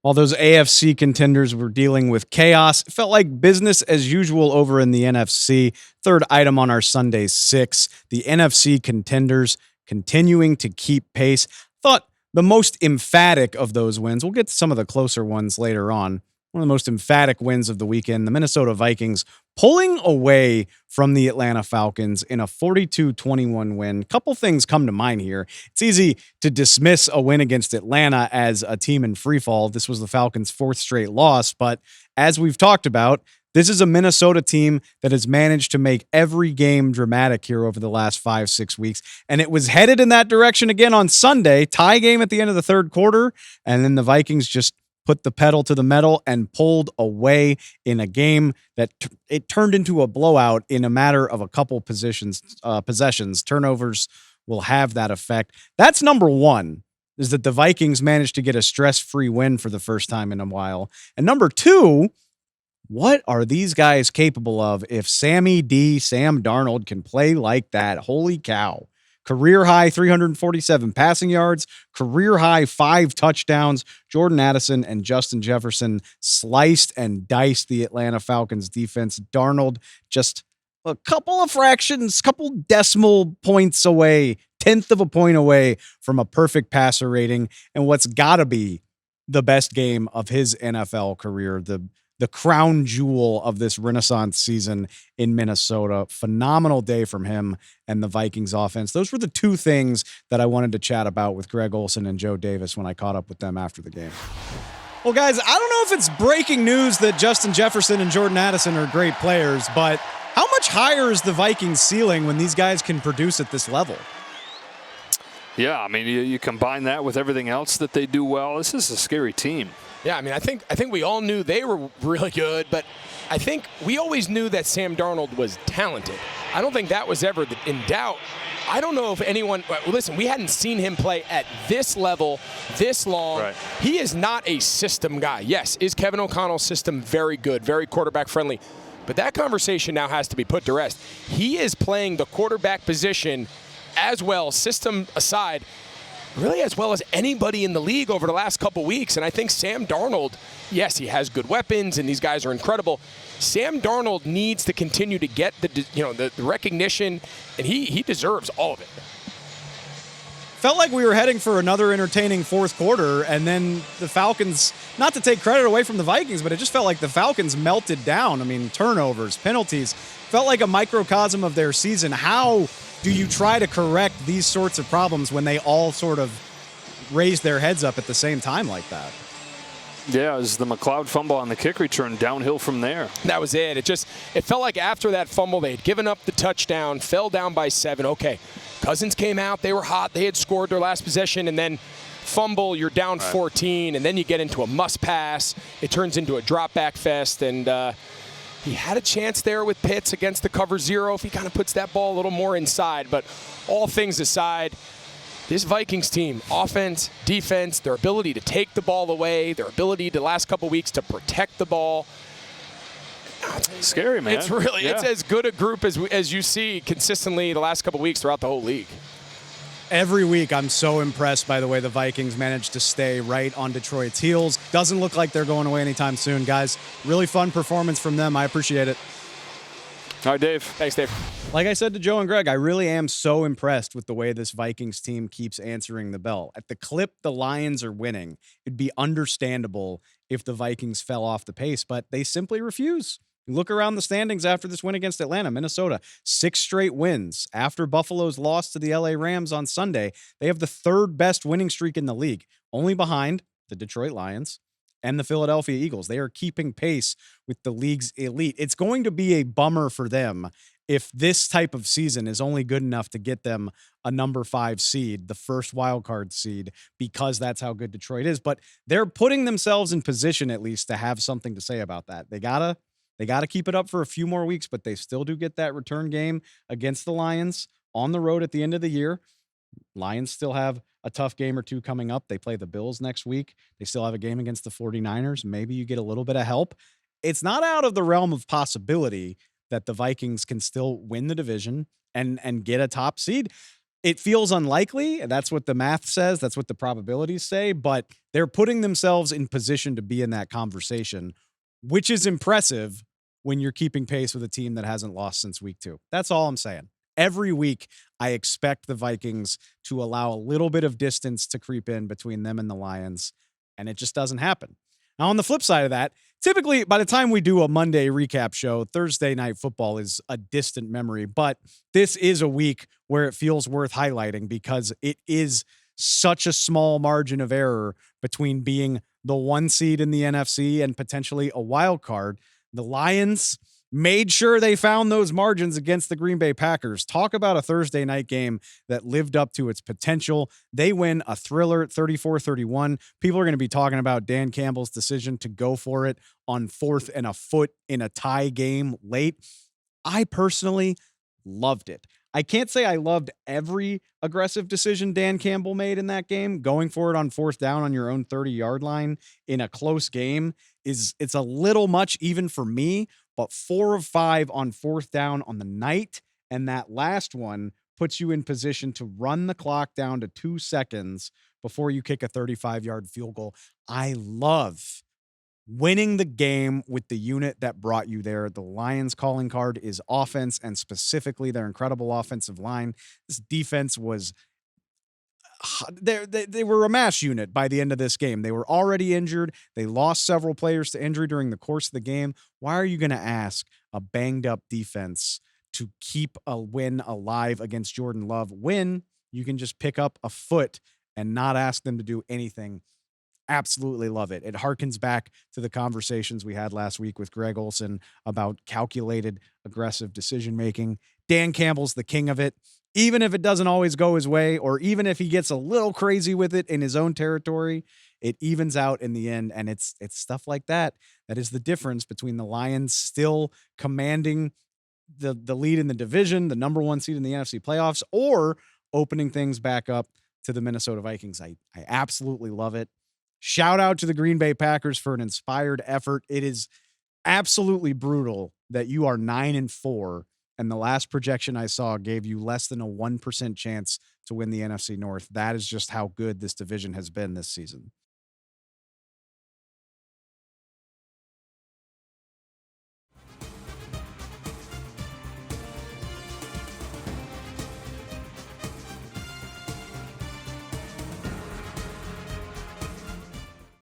While those AFC contenders were dealing with chaos, it felt like business as usual over in the NFC. Third item on our Sunday 6, the NFC contenders continuing to keep pace. Thought the most emphatic of those wins, we'll get to some of the closer ones later on. One of the most emphatic wins of the weekend, the Minnesota Vikings pulling away from the Atlanta Falcons in a 42-21 win. Couple things come to mind here. It's easy to dismiss a win against Atlanta as a team in freefall. This was the Falcons' fourth straight loss, but as we've talked about, this is a Minnesota team that has managed to make every game dramatic here over the last 5-6 weeks, and it was headed in that direction again on Sunday. Tie game at the end of the third quarter, and then the Vikings just put the pedal to the metal and pulled away in a game that it turned into a blowout in a matter of a couple possessions. Turnovers will have that effect. That's number one, is that the Vikings managed to get a stress-free win for the first time in a while. And number two, what are these guys capable of if Sam Darnold can play like that? Holy cow. Career high 347 passing yards, career high 5 touchdowns. Jordan Addison and Justin Jefferson sliced and diced the Atlanta Falcons defense. Darnold just a couple of fractions, couple decimal points away, 10th of a point away from a perfect passer rating, and what's got to be the best game of his NFL career, the crown jewel of this Renaissance season in Minnesota. Phenomenal day from him and the Vikings offense. Those were the two things that I wanted to chat about with Greg Olsen and Joe Davis when I caught up with them after the game. Well, guys, I don't know if it's breaking news that Justin Jefferson and Jordan Addison are great players, but how much higher is the Vikings ceiling when these guys can produce at this level? Yeah, I mean, you combine that with everything else that they do well. This is a scary team. Yeah, I mean, I think we all knew they were really good, but I think we always knew that Sam Darnold was talented. I don't think that was ever in doubt. I don't know if anyone – listen, we hadn't seen him play at this level this long. Right. He is not a system guy. Yes, is Kevin O'Connell's system very good, very quarterback friendly? But that conversation now has to be put to rest. He is playing the quarterback position as well, system aside, really as well as anybody in the league over the last couple weeks. And I think Sam Darnold, yes, he has good weapons and these guys are incredible. Sam Darnold needs to continue to get the recognition, and he deserves all of it. Felt like we were heading for another entertaining fourth quarter, and then the Falcons, not to take credit away from the Vikings, but it just felt like the Falcons melted down. I mean, turnovers, penalties, felt like a microcosm of their season. How do you try to correct these sorts of problems when they all sort of raise their heads up at the same time like that? Yeah, it was the McLeod fumble on the kick return, downhill from there. That was it. It felt like after that fumble, they had given up the touchdown, fell down by 7. Okay, Cousins came out, they were hot, they had scored their last possession, and then fumble, you're down 14, and then you get into a must pass. It turns into a drop back fest, and he had a chance there with Pitts against the cover 0 if he kind of puts that ball a little more inside. But all things aside, this Vikings team, offense, defense, their ability to take the ball away, their ability the last couple weeks to protect the ball. Scary, man. It's really, it's as good a group as you see consistently the last couple weeks throughout the whole league. Every week, I'm so impressed by the way the Vikings managed to stay right on Detroit's heels. Doesn't look like they're going away anytime soon, guys. Really fun performance from them. I appreciate it. All right, Dave. Thanks, Dave. Like I said to Joe and Greg, I really am so impressed with the way this Vikings team keeps answering the bell. At the clip the Lions are winning, it'd be understandable if the Vikings fell off the pace, but they simply refuse. You look around the standings after this win against Atlanta, Minnesota, 6 straight wins. After Buffalo's loss to the LA Rams on Sunday, they have the third best winning streak in the league, only behind the Detroit Lions and the Philadelphia Eagles. They are keeping pace with the league's elite. It's going to be a bummer for them if this type of season is only good enough to get them a number 5 seed, the first wild card seed, because that's how good Detroit is. But they're putting themselves in position at least to have something to say about that. They gotta keep it up for a few more weeks, but they still do get that return game against the Lions on the road at the end of the year. Lions still have a tough game or two coming up. They play the Bills next week. They still have a game against the 49ers. Maybe you get a little bit of help. It's not out of the realm of possibility that the Vikings can still win the division and get a top seed. It feels unlikely. That's what the math says. That's what the probabilities say. But they're putting themselves in position to be in that conversation, which is impressive when you're keeping pace with a team that hasn't lost since week 2. That's all I'm saying. Every week, I expect the Vikings to allow a little bit of distance to creep in between them and the Lions, and it just doesn't happen. Now, on the flip side of that, typically by the time we do a Monday recap show, Thursday Night Football is a distant memory, but this is a week where it feels worth highlighting because it is such a small margin of error between being the 1 seed in the NFC and potentially a wild card. The Lions made sure they found those margins against the Green Bay Packers. Talk about a Thursday night game that lived up to its potential. They win a thriller 34-31. People are going to be talking about Dan Campbell's decision to go for it on 4th and a foot in a tie game late. I personally loved it. I can't say I loved every aggressive decision Dan Campbell made in that game. Going for it on 4th down on your own 30-yard line in a close game it's a little much even for me, but 4 of 5 on 4th down on the night. And that last one puts you in position to run the clock down to 2 seconds before you kick a 35-yard field goal. I love winning the game with the unit that brought you there. The Lions calling card is offense, and specifically their incredible offensive line. This defense was they were a mash unit by the end of this game. They were already injured. They lost several players to injury during the course of the game. Why are you going to ask a banged up defense to keep a win alive against Jordan Love when you can just pick up a foot and not ask them to do anything? Absolutely love it. It harkens back to the conversations we had last week with Greg Olson about calculated, aggressive decision-making. Dan Campbell's the king of it. Even if it doesn't always go his way, or even if he gets a little crazy with it in his own territory, it evens out in the end. And it's stuff like that that is the difference between the Lions still commanding the lead in the division, the number 1 seed in the NFC playoffs, or opening things back up to the Minnesota Vikings. I absolutely love it. Shout out to the Green Bay Packers for an inspired effort. It is absolutely brutal that you are 9-4, and the last projection I saw gave you less than a 1% chance to win the NFC North. That is just how good this division has been this season.